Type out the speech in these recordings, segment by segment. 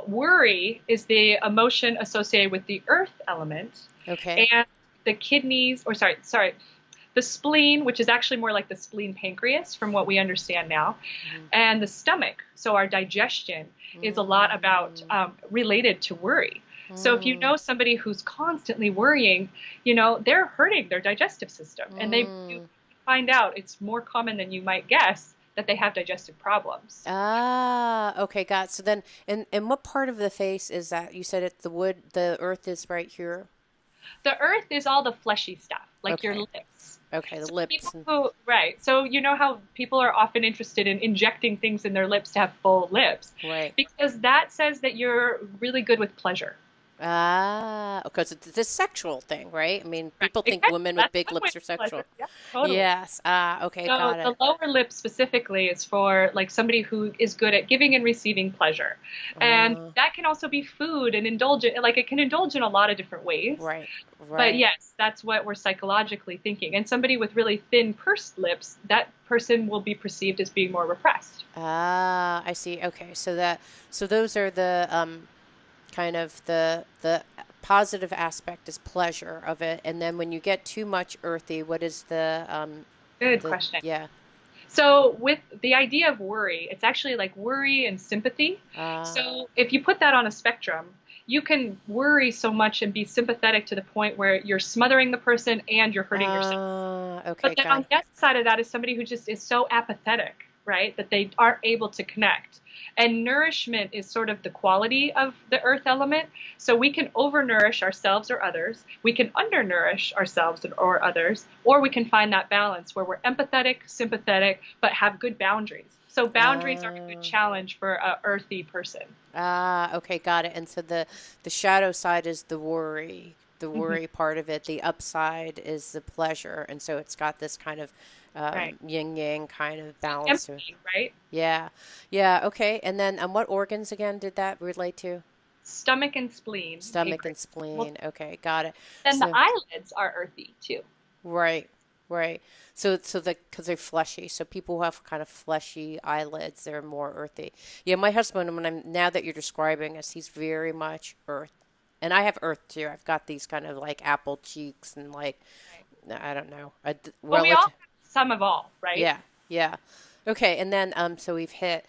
Worry is the emotion associated with the earth element, Okay. and the kidneys, or sorry, the spleen, which is actually more like the spleen pancreas from what we understand now, Mm. and the stomach. So our digestion is a lot about Mm. related to worry. So if you Mm. know somebody who's constantly worrying, they're hurting their digestive system, and you Mm. find out it's more common than you might guess that they have digestive problems. Ah, okay, got it. So then, and what part of the face is that? You said it, the earth is right here. The earth is all the fleshy stuff, like your Okay. lips. Okay, the So lips people and who, right. So you know how people are often interested in injecting things in their lips to have full lips, right. because that says that you're really good with pleasure. Ah, because it's this sexual thing, right? I mean, Right. people think Exactly. women with That's big one way lips are of pleasure. sexual. Yeah, totally. Yes. Ah, okay, So got the it. lower lip specifically is for like somebody who is good at giving and receiving pleasure. And Uh, that can also be food and indulgent, like it can indulge in a lot of different ways. right, But right. yes, that's what we're psychologically thinking. And somebody with really thin pursed lips, that person will be perceived as being more repressed. Ah, I see. Okay, so those are the kind of the positive aspect is pleasure of it, and then when you get too much earthy, what is Good the question. yeah. So, with the idea of worry, it's actually like worry and sympathy. Uh, So, if you put that on a spectrum, you can worry so much and be sympathetic to the point where you're smothering the person and you're hurting yourself. okay, But then got on it. the other side of that is somebody who just is so apathetic, right? That they aren't able to connect. And nourishment is sort of the quality of the earth element. So we can overnourish ourselves or others. We can undernourish ourselves or others. Or we can find that balance where we're empathetic, sympathetic, but have good boundaries. So boundaries are a good Uh, challenge for a earthy person. okay, got it. And so the shadow side is the Hmm. worry part of it. The upside is the pleasure, and so it's got this kind of Right. yin yang kind of So balance to it. empathy, right? Yeah, yeah. Okay, and then what organs again did that relate to? Stomach and spleen, Stomach and pancreas. Well, spleen. Okay, got it. then the So eyelids are earthy too. right, right. So because they're fleshy, so people who have kind of fleshy eyelids, they're more earthy. Yeah, my husband, when I'm now that you're describing us, he's very much earth, and I have earth too. I've got these kind of like apple cheeks and like I don't know, But we all relative. have some of all, right? Yeah, yeah. Okay, and then so we've hit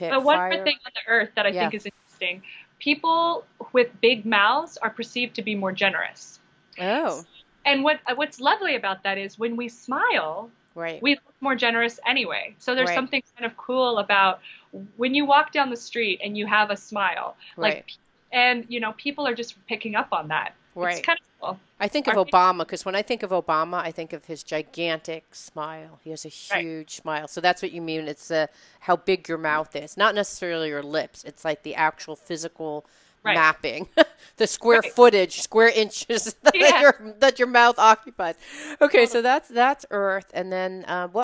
But one more fire. thing on the earth that I Yeah. think is interesting, people with big mouths are perceived to be more generous. Oh, And what's lovely about that is when we smile, right, we look more generous anyway. So there's right, something kind of cool about when you walk down the street and you have a smile, right, and people are just picking up on that. It's right. kind of cool. I think of Our Obama because when I think of Obama, I think of his gigantic smile. He has a right, huge smile. So that's what you mean. It's how big your mouth is, not necessarily your lips. It's like the actual physical right, mapping, the square right. footage, square inches that Yeah, your mouth occupies. Okay, totally. so that's Earth, and then what